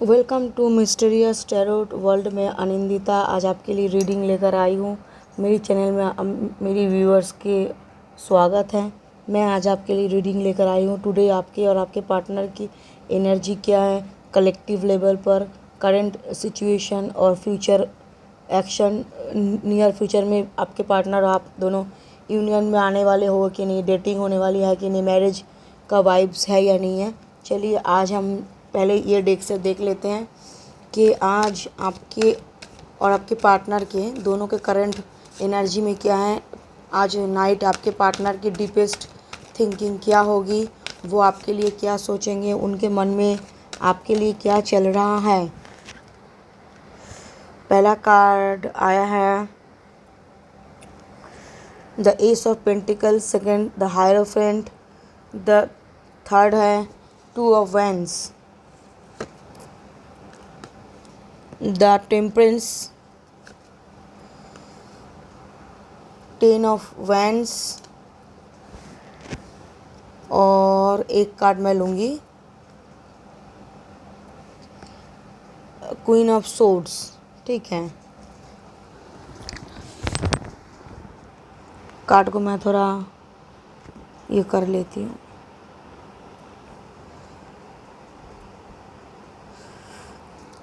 Welcome to mysterious tarot world में अनिंदिता आज आपके लिए रीडिंग लेकर आई हूँ। मेरी चैनल में मेरी व्यूअर्स के स्वागत है। मैं आज आपके लिए रीडिंग लेकर आई हूँ। टुडे आपके और आपके पार्टनर की एनर्जी क्या है कलेक्टिव लेवल पर, करंट सिचुएशन और फ्यूचर एक्शन। नियर फ्यूचर में आपके पार्टनर और आप दोनों यूनियन में आने वाले हो कि नहीं, डेटिंग होने वाली है कि नहीं, मैरिज का वाइब्स है या नहीं है। चलिए आज हम पहले ये डेक से देख लेते हैं कि आज आपके और आपके पार्टनर के दोनों के करंट एनर्जी में क्या है। आज नाइट आपके पार्टनर की डीपेस्ट थिंकिंग क्या होगी, वो आपके लिए क्या सोचेंगे, उनके मन में आपके लिए क्या चल रहा है। पहला कार्ड आया है the ace of pentacles, second the hierophant, the third है two of wands, the temperance, ten of wands और एक कार्ड मैं लूँगी क्वीन ऑफ सोर्ड्स। ठीक है, कार्ड को मैं थोड़ा ये कर लेती हूँ।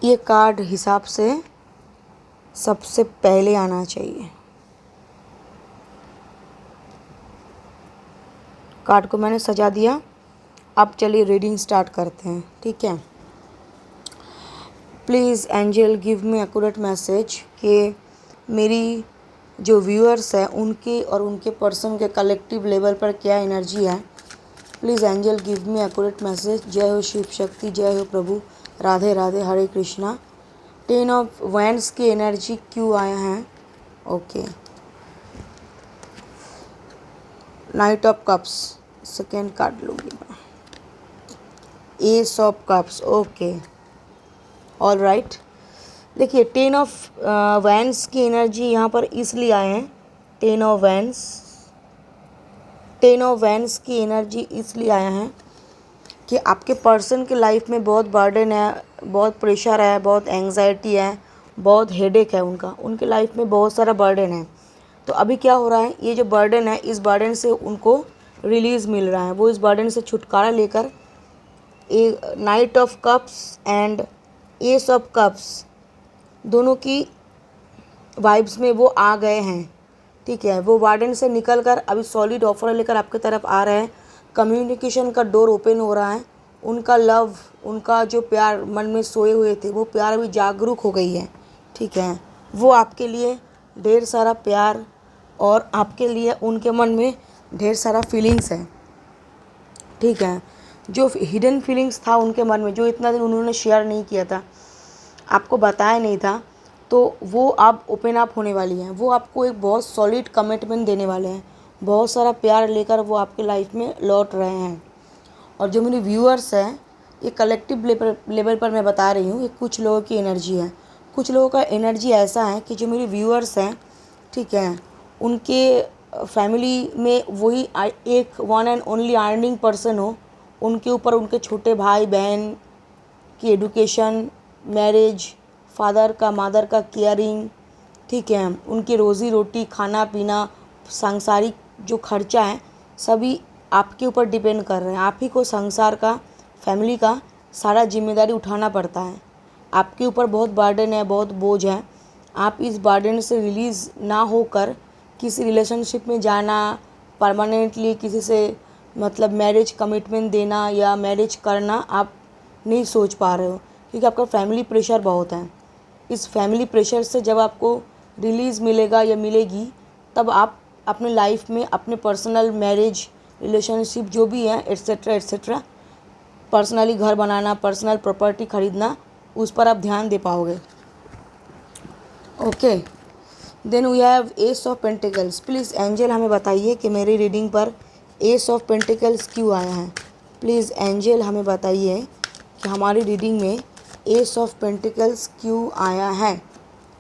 ये कार्ड हिसाब से सबसे पहले आना चाहिए। कार्ड को मैंने सजा दिया। अब चलिए रीडिंग स्टार्ट करते हैं। ठीक है, please angel give me accurate message कि मेरी जो व्यूअर्स है उनके और उनके पर्सन के कलेक्टिव लेवल पर क्या एनर्जी है। Please angel give me accurate message. जय हो शिव शक्ति, जय हो प्रभु, राधे राधे, हरे कृष्णा। टेन ऑफ वैंड्स की एनर्जी क्यों आया है? Okay, night of cups, second card लूँगी मैं, S of cups. Okay, all right. देखिए टेन ऑफ वैंड्स की एनर्जी यहाँ पर इसलिए आए हैं। टेन ऑफ वैंड्स की एनर्जी इसलिए आया है कि आपके पर्सन के लाइफ में बहुत बर्डन है, बहुत प्रेशर है, बहुत एंग्जाइटी है, बहुत हेडेक है। उनके लाइफ में बहुत सारा बर्डन है। तो अभी क्या हो रहा है, ये जो बर्डन है इस बर्डन से उनको रिलीज़ मिल रहा है। वो इस बर्डन से छुटकारा लेकर a knight of cups and ace of cups दोनों की वाइब्स में वो आ गए हैं। ठीक है, वो वार्डन से निकल कर अभी सॉलिड ऑफर लेकर आपकी तरफ आ रहे हैं। कम्युनिकेशन का डोर ओपन हो रहा है। उनका लव, उनका जो प्यार मन में सोए हुए थे वो प्यार अभी जागरूक हो गई है। ठीक है, वो आपके लिए ढेर सारा प्यार और आपके लिए उनके मन में ढेर सारा फीलिंग्स है। ठीक है, जो हिडन फीलिंग्स था उनके मन में, जो इतना दिन उन्होंने शेयर नहीं किया था, आपको बताया नहीं था, तो वो अब ओपन अप होने वाली हैं। वो आपको एक बहुत सॉलिड कमिटमेंट देने वाले हैं। बहुत सारा प्यार लेकर वो आपके लाइफ में लौट रहे हैं। और जो मेरे व्यूअर्स हैं, ये कलेक्टिव लेवल पर मैं बता रही हूँ, ये कुछ लोगों की एनर्जी है। कुछ लोगों का एनर्जी ऐसा है कि जो मेरे व्यूअर्स हैं, ठीक है, उनके फैमिली में वही एक one and only earning person हो। उनके ऊपर उनके छोटे भाई बहन की एडुकेशन, मैरिज, फादर का मदर का केयरिंग, ठीक है, उनकी रोज़ी रोटी, खाना पीना, सांसारिक जो खर्चा है सभी आपके ऊपर डिपेंड कर रहे हैं। आप ही को संसार का, फैमिली का सारा जिम्मेदारी उठाना पड़ता है। आपके ऊपर बहुत बर्डन है, बहुत बोझ है। आप इस बर्डन से रिलीज़ ना होकर किसी रिलेशनशिप में जाना, परमानेंटली किसी से मतलब मैरिज कमिटमेंट देना या मैरिज करना आप नहीं सोच पा रहे हो, क्योंकि आपका फैमिली प्रेशर बहुत है। इस फैमिली प्रेशर से जब आपको रिलीज़ मिलेगा या मिलेगी, तब आप अपने लाइफ में अपने पर्सनल मैरिज, रिलेशनशिप जो भी है एट्सेट्रा एट्सेट्रा, पर्सनली घर बनाना, पर्सनल प्रॉपर्टी खरीदना, उस पर आप ध्यान दे पाओगे। Okay, then we have ace of pentacles. Please angel हमें बताइए कि मेरी रीडिंग पर एस ऑफ पेंटिकल्स क्यों आया है। प्लीज़ एंजल हमें बताइए कि हमारी रीडिंग में एस ऑफ पेंटिकल्स क्यों आया है।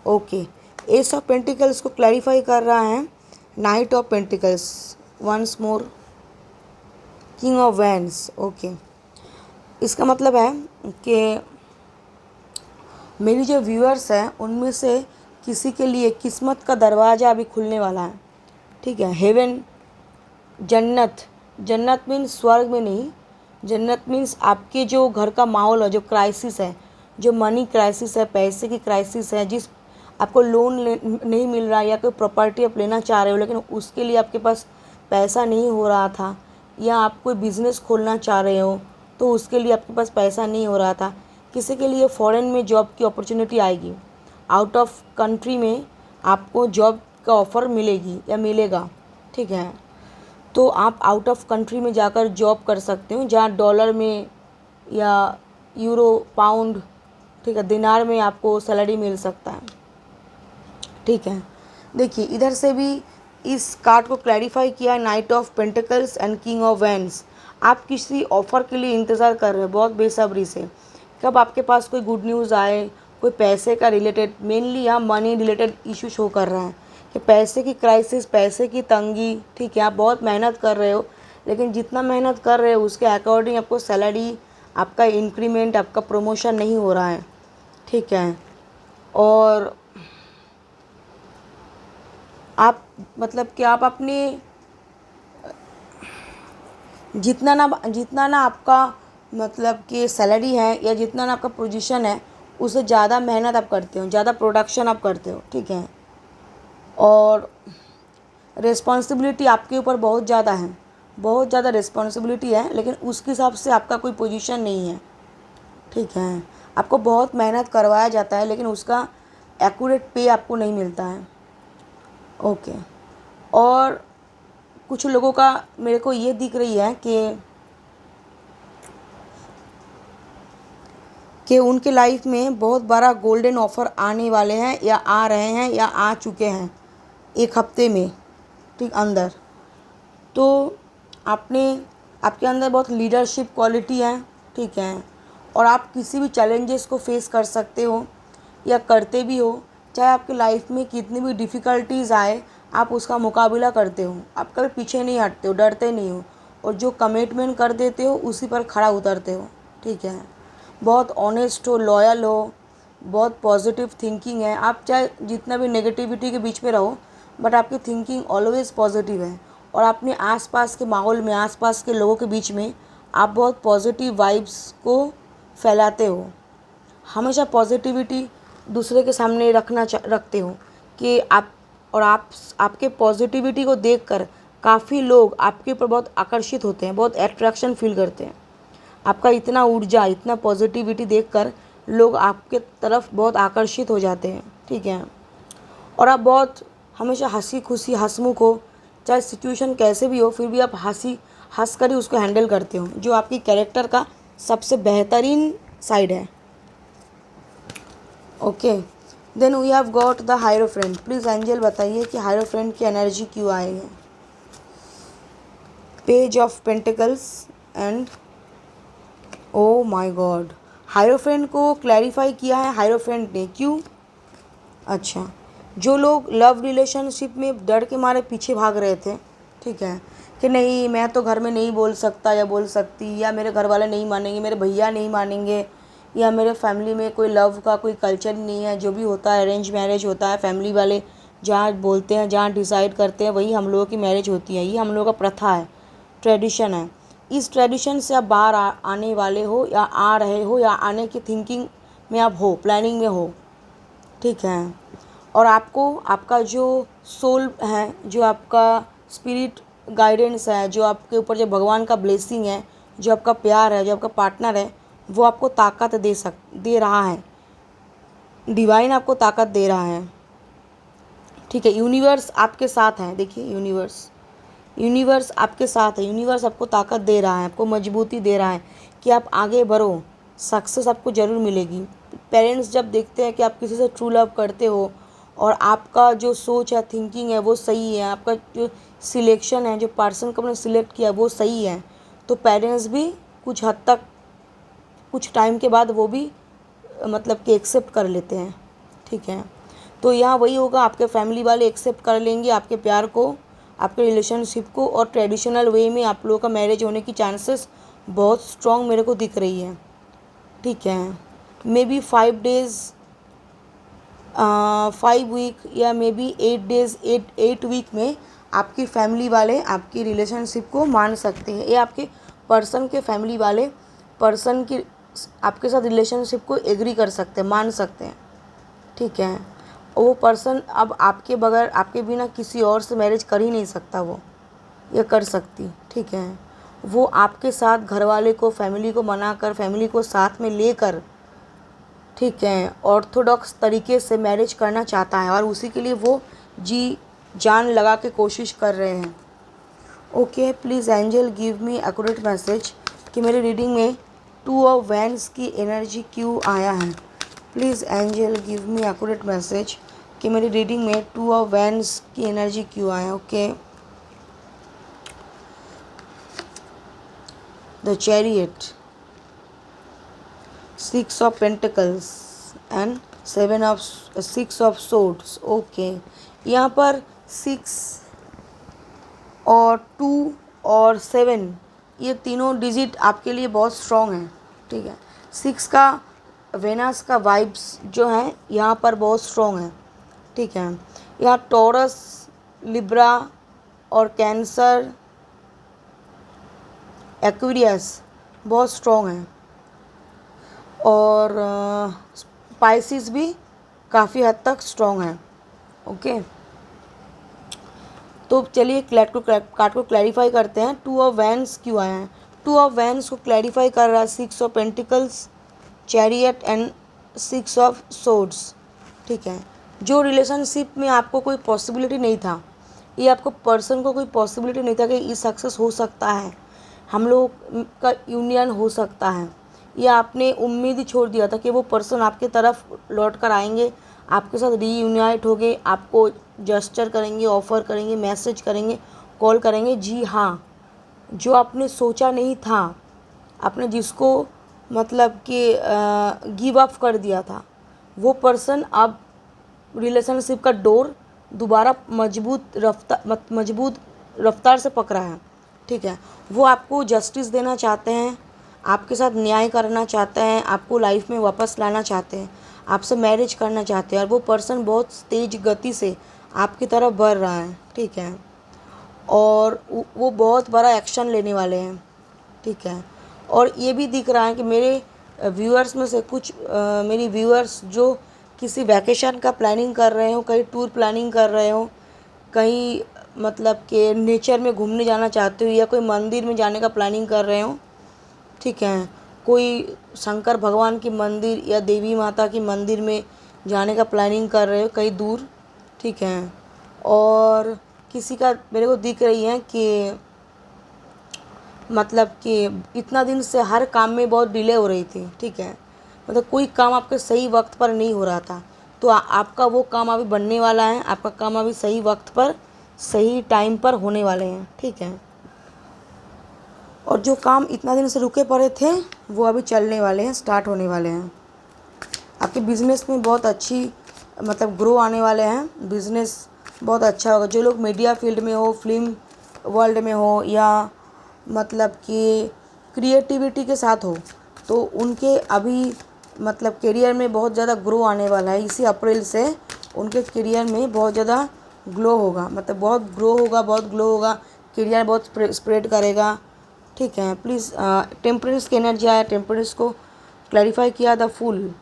ओके, एस ऑफ पेंटिकल्स को क्लैरिफाई कर रहा है knight of pentacles, once more king of wands. Okay, इसका मतलब है कि मेरी जो व्यूअर्स हैं उनमें से किसी के लिए किस्मत का दरवाज़ा अभी खुलने वाला है, ठीक है। हेवन, जन्नत, जन्नत मीन्स स्वर्ग में नहीं, जन्नत मीन्स आपके जो घर का माहौल है, जो क्राइसिस है, जो मनी क्राइसिस है, पैसे की क्राइसिस है, जिस आपको लोन नहीं मिल रहा है या कोई प्रॉपर्टी आप लेना चाह रहे हो लेकिन उसके लिए आपके पास पैसा नहीं हो रहा था, या आप कोई बिज़नेस खोलना चाह रहे हो तो उसके लिए आपके पास पैसा नहीं हो रहा था, किसी के लिए फ़ॉरेन में जॉब की अपॉर्चुनिटी आएगी, आउट ऑफ कंट्री में आपको जॉब का ऑफ़र मिलेगी या मिलेगा, ठीक है। तो आप आउट ऑफ कंट्री में जाकर जॉब कर सकते हो जहाँ डॉलर में या यूरो, पाउंड, ठीक है, दिनार में आपको सैलरी मिल सकता है, ठीक है। देखिए इधर से भी इस कार्ड को क्लैरिफाई किया है, knight of pentacles and king of wands. आप किसी ऑफ़र के लिए इंतज़ार कर रहे हो बहुत बेसब्री से, कब आपके पास कोई गुड न्यूज़ आए, कोई पैसे का रिलेटेड, मेनली यहाँ मनी रिलेटेड इशू शो कर रहा है कि पैसे की क्राइसिस, पैसे की तंगी, ठीक है। आप बहुत मेहनत कर रहे हो लेकिन जितना मेहनत कर रहे हो उसके अकॉर्डिंग आपको सैलरी, आपका इंक्रीमेंट, आपका प्रमोशन नहीं हो रहा है, ठीक है। और आप मतलब कि आप अपने जितना ना आपका मतलब कि सैलरी है या जितना ना आपका पोजीशन है उससे ज़्यादा मेहनत आप करते हो, ज़्यादा प्रोडक्शन आप करते हो, ठीक है। और रिस्पॉन्सिबिलिटी आपके ऊपर बहुत ज़्यादा है, बहुत ज़्यादा रिस्पॉन्सिबिलिटी है, लेकिन उसके हिसाब से आपका कोई पोजीशन नहीं है, ठीक है। आपको बहुत मेहनत करवाया जाता है लेकिन उसका एक्यूरेट पे आपको नहीं मिलता है, ओके। और कुछ लोगों का मेरे को ये दिख रही है कि उनके लाइफ में बहुत बड़ा गोल्डन ऑफ़र आने वाले हैं या आ रहे हैं या आ चुके हैं एक हफ्ते में, ठीक, अंदर। तो आपके अंदर बहुत लीडरशिप क्वालिटी है, ठीक है। और आप किसी भी चैलेंजेस को फेस कर सकते हो या करते भी हो, चाहे आपकी लाइफ में कितनी भी डिफ़िकल्टीज़ आए आप उसका मुकाबला करते हो, आप कभी पीछे नहीं हटते हो, डरते नहीं हो, और जो कमिटमेंट कर देते हो उसी पर खड़ा उतरते हो, ठीक है। बहुत ऑनेस्ट हो, लॉयल हो, बहुत पॉजिटिव थिंकिंग है, आप चाहे जितना भी नेगेटिविटी के बीच में रहो बट आपकी थिंकिंग ऑलवेज़ पॉजिटिव है। और अपने आसपास के माहौल में, आसपास के लोगों के बीच में आप बहुत पॉजिटिव वाइब्स को फैलाते हो, हमेशा पॉजिटिविटी दूसरे के सामने रखते हो कि आपके पॉजिटिविटी को देखकर काफ़ी लोग आपके ऊपर बहुत आकर्षित होते हैं, बहुत अट्रैक्शन फील करते हैं। आपका इतना ऊर्जा, इतना पॉजिटिविटी देखकर लोग आपके तरफ बहुत आकर्षित हो जाते हैं, ठीक है। और आप बहुत हमेशा हंसी खुशी, हंसमुख हो, चाहे सिचुएशन कैसे भी हो फिर भी आप हंस कर ही उसको हैंडल करते हो, जो आपकी कैरेक्टर का सबसे बेहतरीन साइड है, okay. Then we have got the hierophant. Please angel बताइए कि हायरोफ्रेंट की एनर्जी क्यों आई है। Page of pentacles and oh my god, hierophant को क्लैरिफाई किया है हायरोफ्रेंट ने, क्यों? अच्छा, जो लोग लव रिलेशनशिप में डर के मारे पीछे भाग रहे थे, ठीक है, कि नहीं मैं तो घर में नहीं बोल सकता या बोल सकती, या मेरे घर वाले नहीं मानेंगे, मेरे भैया नहीं मानेंगे, या मेरे फैमिली में कोई लव का कोई कल्चर नहीं है, जो भी होता है अरेंज मैरिज होता है, फैमिली वाले जहाँ बोलते हैं, जहाँ डिसाइड करते हैं वही हम लोगों की मैरिज होती है, ये हम लोगों का प्रथा है, ट्रेडिशन है। इस ट्रेडिशन से आप बाहर आने वाले हो या आ रहे हो या आने की थिंकिंग में आप हो, प्लानिंग में हो, ठीक है। और आपको आपका जो सोल है, जो आपका स्पिरिट गाइडेंस है, जो आपके ऊपर जो भगवान का ब्लेसिंग है, जो आपका प्यार है, जो आपका पार्टनर है, वो आपको ताकत दे रहा है, डिवाइन आपको ताकत दे रहा है, ठीक है। यूनिवर्स आपके साथ है, देखिए यूनिवर्स आपके साथ है, यूनिवर्स आपको ताकत दे रहा है, आपको मजबूती दे रहा है कि आप आगे बढ़ो, सक्सेस आपको ज़रूर मिलेगी। पेरेंट्स जब देखते हैं कि आप किसी से ट्रू लव करते हो और आपका जो सोच है, थिंकिंग है वो सही है, आपका जो सिलेक्शन है, जो पर्सन को आपने सिलेक्ट किया वो सही है, तो पेरेंट्स भी कुछ हद तक, कुछ टाइम के बाद वो भी मतलब कि एक्सेप्ट कर लेते हैं, ठीक है। तो यहाँ वही होगा, आपके फैमिली वाले एक्सेप्ट कर लेंगे आपके प्यार को, आपके रिलेशनशिप को, और ट्रेडिशनल वे में आप लोगों का मैरिज होने की चांसेस बहुत स्ट्रॉन्ग मेरे को दिख रही है, ठीक है। मे बी 5 days 5 वीक या मे बी 8 डेज़ 8 वीक में आपकी फैमिली वाले आपकी रिलेशनशिप को मान सकते हैं, या आपके पर्सन के फैमिली वाले पर्सन की आपके साथ रिलेशनशिप को एग्री कर सकते हैं, मान सकते हैं। ठीक है, वो पर्सन अब आपके बगैर आपके बिना किसी और से मैरिज कर ही नहीं सकता, वो ये कर सकती। ठीक है, वो आपके साथ घरवाले को फैमिली को मनाकर फैमिली को साथ में लेकर, ठीक है, ऑर्थोडॉक्स तरीके से मैरिज करना चाहता है और उसी के लिए वो जी जान लगा के कोशिश कर रहे हैं। Okay, please angel give me accurate message कि मेरी रीडिंग में 2 ऑफ वैंड्स की एनर्जी क्यों आया है। Please angel give me accurate message कि मेरी रीडिंग में 2 ऑफ वैंड्स की एनर्जी क्यों आया। Okay, the chariot, 6 of pentacles and 6 of swords. Okay, यहाँ पर 6 और 2 और 7 ये तीनों डिजिट आपके लिए बहुत स्ट्रॉन्ग हैं। ठीक है, 6 का वेनस का वाइब्स जो है यहाँ पर बहुत स्ट्रॉन्ग है। ठीक है, यहाँ टॉरस, लिब्रा और कैंसर, एक्वेरियस बहुत स्ट्रॉन्ग है और स्पाइसिस भी काफ़ी हद तक स्ट्रॉन्ग है। ओके, तो चलिए कार्ड को क्लैरिफाई करते हैं। 2 ऑफ वैंड्स क्यों आया है। 2 ऑफ वैंड्स को क्लैरिफाई कर रहा है 6 of pentacles, chariot and 6 of swords. ठीक है, जो रिलेशनशिप में आपको कोई पॉसिबिलिटी नहीं था, ये आपको पर्सन को कोई पॉसिबिलिटी नहीं था कि ये सक्सेस हो सकता है, हम लोग का यूनियन हो सकता है, या आपने उम्मीद ही छोड़ दिया था कि वो पर्सन आपके तरफ लौट कर आएंगे, आपके साथ रीयूनाइट हो गए, आपको जेस्चर करेंगे, ऑफ़र करेंगे, मैसेज करेंगे, कॉल करेंगे। जी हाँ, जो आपने सोचा नहीं था, आपने जिसको मतलब कि गिव अप कर दिया था, वो पर्सन अब रिलेशनशिप का डोर दोबारा मजबूत रफ्तार से पकड़ा है। ठीक है, वो आपको जस्टिस देना चाहते हैं, आपके साथ न्याय करना चाहते हैं, आपको लाइफ में वापस लाना चाहते हैं, आपसे मैरिज करना चाहते हैं और वो पर्सन बहुत तेज गति से आपकी तरफ बढ़ रहा है। ठीक है, और वो बहुत बड़ा एक्शन लेने वाले हैं। ठीक है, और ये भी दिख रहा है कि मेरे व्यूअर्स में से कुछ मेरी व्यूअर्स जो किसी वैकेशन का प्लानिंग कर रहे हो, कहीं टूर प्लानिंग कर रहे हो, कहीं मतलब कि नेचर में घूमने जाना चाहते हो, या कोई मंदिर में जाने का प्लानिंग कर रहे हो। ठीक है, कोई शंकर भगवान की मंदिर या देवी माता की मंदिर में जाने का प्लानिंग कर रहे हो कहीं दूर। ठीक है, और किसी का मेरे को दिख रही है कि मतलब कि इतना दिन से हर काम में बहुत डिले हो रही थी। ठीक है, मतलब कोई काम आपके सही वक्त पर नहीं हो रहा था, तो आपका वो काम अभी बनने वाला है, आपका काम अभी सही वक्त पर सही टाइम पर होने वाले हैं। ठीक है, और जो काम इतना दिन से रुके पड़े थे वो अभी चलने वाले हैं, स्टार्ट होने वाले हैं। आपके बिज़नेस में बहुत अच्छी मतलब ग्रो आने वाले हैं, बिज़नेस बहुत अच्छा होगा। जो लोग मीडिया फील्ड में हो, फिल्म वर्ल्ड में हो, या मतलब कि क्रिएटिविटी के साथ हो, तो उनके अभी मतलब करियर में बहुत ज़्यादा ग्रो आने वाला है। इसी अप्रैल से उनके करियर में बहुत ज़्यादा ग्लो होगा, मतलब बहुत ग्रो होगा, बहुत ग्लो होगा, करियर बहुत स्प्रेड करेगा। ठीक है, प्लीज़ टेम्परेंस की एनर्जी आया, टेम्परेंस को क्लैरिफाई किया। The full,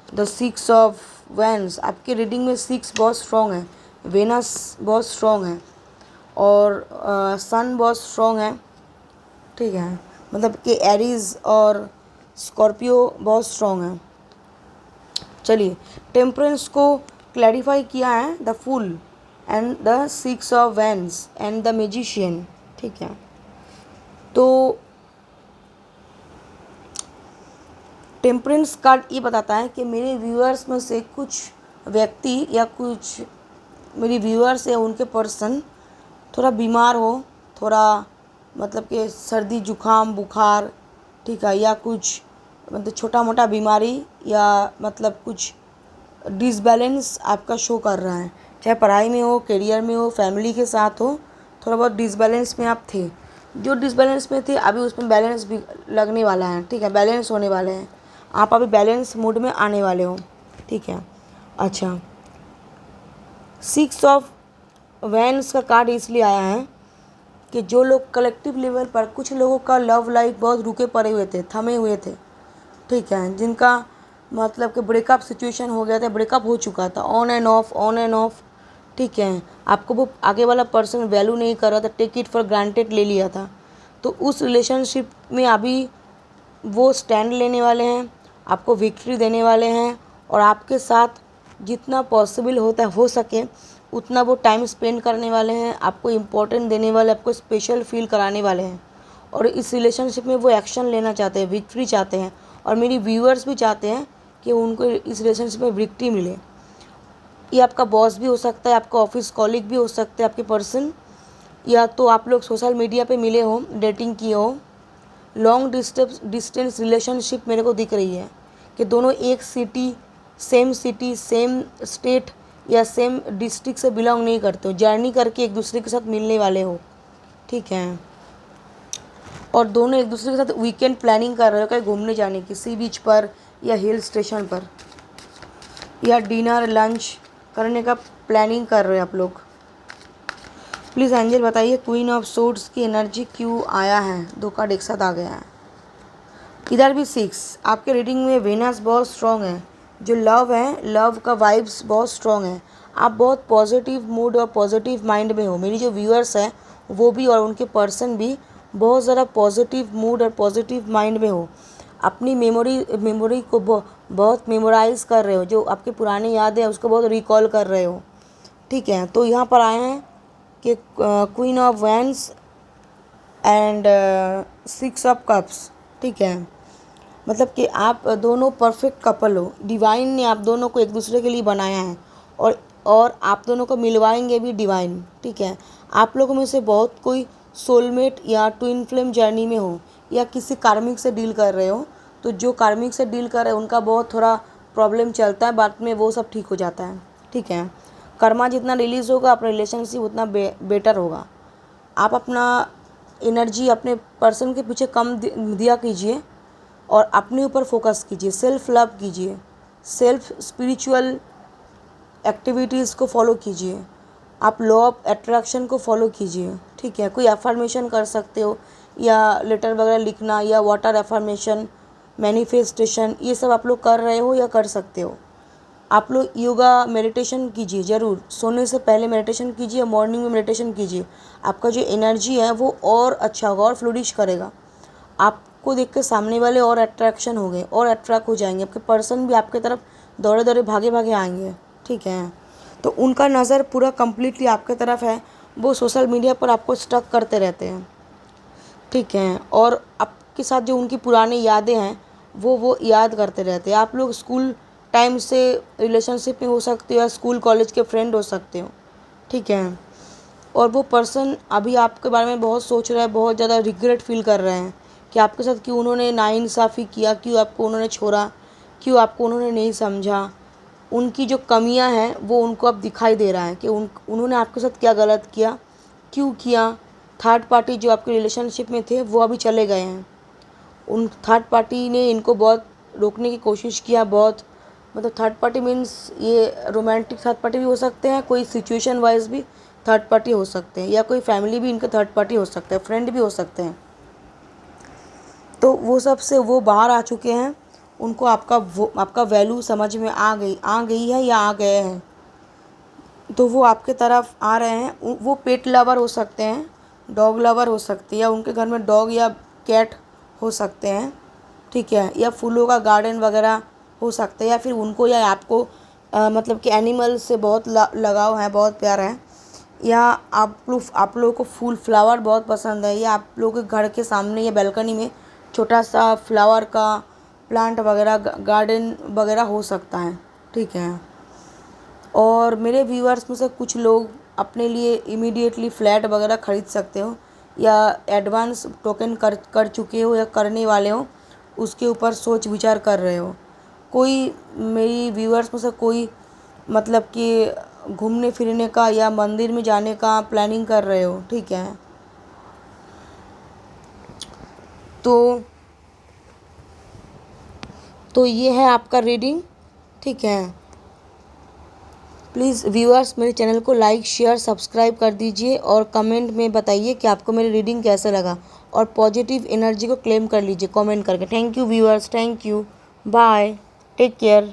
the 6 of wands, आपकी रीडिंग में 6 बहुत स्ट्रॉन्ग है, वेनस बहुत स्ट्रॉन्ग है और सन बहुत स्ट्रॉन्ग है। ठीक है, मतलब कि एरीज और स्कॉर्पियो बहुत स्ट्रॉन्ग है। चलिए, टेम्परेंस को क्लैरिफाई किया है, the full and the 6 of wands and the magician. ठीक है, तो टेम्परेंस कार्ड ये बताता है कि मेरे व्यूअर्स में से कुछ व्यक्ति या कुछ मेरी व्यूअर्स या उनके पर्सन थोड़ा बीमार हो, थोड़ा मतलब कि सर्दी जुकाम बुखार, ठीक है, या कुछ मतलब छोटा मोटा बीमारी, या मतलब कुछ डिसबैलेंस आपका शो कर रहा है, चाहे पढ़ाई में हो, करियर में हो, फैमिली के साथ हो, थोड़ा बहुत डिसबैलेंस में आप थे। जो डिसबैलेंस में थे अभी उसमें बैलेंस भी लगने वाला है। ठीक है, बैलेंस होने वाले हैं, आप अभी बैलेंस मूड में आने वाले हो। ठीक है, अच्छा, सिक्स ऑफ वैंस का कार्ड इसलिए आया है कि जो लोग कलेक्टिव लेवल पर, कुछ लोगों का लव लाइफ बहुत रुके पड़े हुए थे, थमे हुए थे, ठीक है, जिनका मतलब कि ब्रेकअप सिचुएशन हो गया था, ब्रेकअप हो चुका था, on end of, on end of, ठीक है, आपको वो आगे वाला पर्सन वैल्यू नहीं कर रहा था, टेक इट फॉर ग्रांटेड ले लिया था। तो उस रिलेशनशिप में अभी वो स्टैंड लेने वाले हैं, आपको विक्ट्री देने वाले हैं, और आपके साथ जितना पॉसिबल होता है, हो सके उतना वो टाइम स्पेंड करने वाले हैं, आपको इम्पोर्टेंट देने वाले, आपको स्पेशल फील कराने वाले हैं, और इस रिलेशनशिप में वो एक्शन लेना चाहते हैं, विक्ट्री चाहते हैं, और मेरी व्यूअर्स भी चाहते हैं कि उनको इस रिलेशनशिप में विक्ट्री मिले। ये आपका बॉस भी हो सकता है, आपका ऑफिस कॉलीग भी हो सकते हैं, आपके पर्सन, या तो आप लोग सोशल मीडिया पे मिले हो, डेटिंग किए हो। लॉन्ग डिस्टेंस रिलेशनशिप मेरे को दिख रही है कि दोनों एक सिटी सेम स्टेट या सेम डिस्ट्रिक्ट से बिलोंग नहीं करते हो, जर्नी करके एक दूसरे के साथ मिलने वाले हो, ठीक है, और दोनों एक दूसरे के साथ वीकेंड प्लानिंग कर रहे हो, कहीं घूमने जाने की, सी बीच पर या हिल स्टेशन पर, या डिनर लंच करने का प्लानिंग कर रहे हो आप लोग। प्लीज़ एंजल बताइए क्वीन ऑफ सोर्ड्स की एनर्जी क्यों आया है, दो कार्ड एक साथ आ गया है। इधर भी 6, आपके रीडिंग में वेनस बहुत स्ट्रॉन्ग है, जो लव है, लव का वाइब्स बहुत स्ट्रॉन्ग है, आप बहुत पॉजिटिव मूड और पॉजिटिव माइंड में हो। मेरी जो व्यूअर्स हैं वो भी और उनके पर्सन भी बहुत ज़्यादा पॉजिटिव मूड और पॉजिटिव माइंड में हो, अपनी मेमोरी को बहुत मेमोराइज कर रहे हो, जो आपकी पुरानी यादें हैं उसको बहुत रिकॉल कर रहे हो, ठीक है। तो यहाँ पर आए हैं कि queen of vents and 6 of cups, ठीक है, मतलब कि आप दोनों परफेक्ट कपल हो, डिवाइन ने आप दोनों को एक दूसरे के लिए बनाया है, और आप दोनों को मिलवाएंगे भी डिवाइन, ठीक है। आप लोगों में से बहुत कोई सोलमेट या ट्विन फ्लेम जर्नी में हो, या किसी कार्मिक से डील कर रहे हो, तो जो कार्मिक से डील कर रहे हैं उनका बहुत थोड़ा प्रॉब्लम चलता है, बाद में वो सब ठीक हो जाता है, ठीक है। कर्मा जितना रिलीज़ होगा अपना रिलेशनशिप उतना बेटर होगा। आप अपना एनर्जी अपने पर्सन के पीछे कम दिया कीजिए, और अपने ऊपर फोकस कीजिए, सेल्फ लव कीजिए, सेल्फ स्पिरिचुअल एक्टिविटीज़ को फॉलो कीजिए, आप लॉ ऑफ अट्रैक्शन को फॉलो कीजिए, ठीक है। कोई अफर्मेशन कर सकते हो, या लेटर वगैरह लिखना, या वाटर अफर्मेशन, मैनिफेस्टेशन, ये सब आप लोग कर रहे हो या कर सकते हो। आप लोग योगा मेडिटेशन कीजिए, ज़रूर सोने से पहले मेडिटेशन कीजिए, मॉर्निंग में मेडिटेशन कीजिए, आपका जो एनर्जी है वो और अच्छा होगा और फ्लूरिश करेगा। आपको देख के सामने वाले और अट्रैक्शन हो गए और अट्रैक्ट हो जाएंगे, आपके पर्सन भी आपके तरफ दौड़े दौड़े भागे भागे आएंगे, ठीक है। तो उनका नज़र पूरा कम्प्लीटली आपके तरफ है, वो सोशल मीडिया पर आपको स्टक करते रहते हैं, ठीक है, और आपके साथ जो उनकी पुरानी यादें हैं वो याद करते रहते हैं। आप लोग स्कूल टाइम से रिलेशनशिप में हो सकते हो, या स्कूल कॉलेज के फ्रेंड हो सकते हो, ठीक है। और वो पर्सन अभी आपके बारे में बहुत सोच रहा है, बहुत ज़्यादा रिग्रेट फील कर रहे हैं कि आपके साथ क्यों उन्होंने नाइंसाफ़ी किया, क्यों आपको उन्होंने छोड़ा, क्यों आपको उन्होंने नहीं समझा। उनकी जो कमियां हैं वो उनको अब दिखाई दे रहा है कि उन्होंने आपके साथ क्या गलत किया, क्यों किया। थर्ड पार्टी जो आपके रिलेशनशिप में थे वो अभी चले गए हैं, उन थर्ड पार्टी ने इनको बहुत रोकने की कोशिश किया, बहुत, मतलब थर्ड पार्टी मीन्स ये रोमांटिक थर्ड पार्टी भी हो सकते हैं, कोई सिचुएशन वाइज भी थर्ड पार्टी हो सकते हैं, या कोई फैमिली भी इनका थर्ड पार्टी हो सकता है, फ्रेंड भी हो सकते हैं। तो वो सब से वो बाहर आ चुके हैं, उनको आपका वैल्यू समझ में आ गई है या आ गए हैं, तो वो आपके तरफ आ रहे हैं। वो पेट लवर हो सकते हैं, डॉग लवर हो सकती है, या उनके घर में डॉग या कैट हो सकते हैं, ठीक है, या फूलों का गार्डन वगैरह हो सकता है, या फिर उनको या आपको मतलब कि एनिमल से बहुत लगाव है, बहुत प्यार है, या आप लोगों को फूल फ्लावर बहुत पसंद है, या आप लोगों के घर के सामने या बालकनी में छोटा सा फ्लावर का प्लांट वगैरह गार्डन वगैरह हो सकता है, ठीक है। और मेरे व्यूअर्स में से कुछ लोग अपने लिए इमीडिएटली फ्लैट वगैरह ख़रीद सकते हो, या एडवांस टोकन कर चुके हो या करने वाले हो, उसके ऊपर सोच विचार कर रहे हो। कोई मेरी व्यूअर्स में से कोई मतलब कि घूमने फिरने का या मंदिर में जाने का प्लानिंग कर रहे हो, ठीक है। तो ये है आपका रीडिंग, ठीक है। प्लीज़ व्यूअर्स मेरे चैनल को लाइक शेयर सब्सक्राइब कर दीजिए और कमेंट में बताइए कि आपको मेरी रीडिंग कैसा लगा, और पॉजिटिव एनर्जी को क्लेम कर लीजिए कमेंट करके। Thank you viewers, thank you, bye, take care.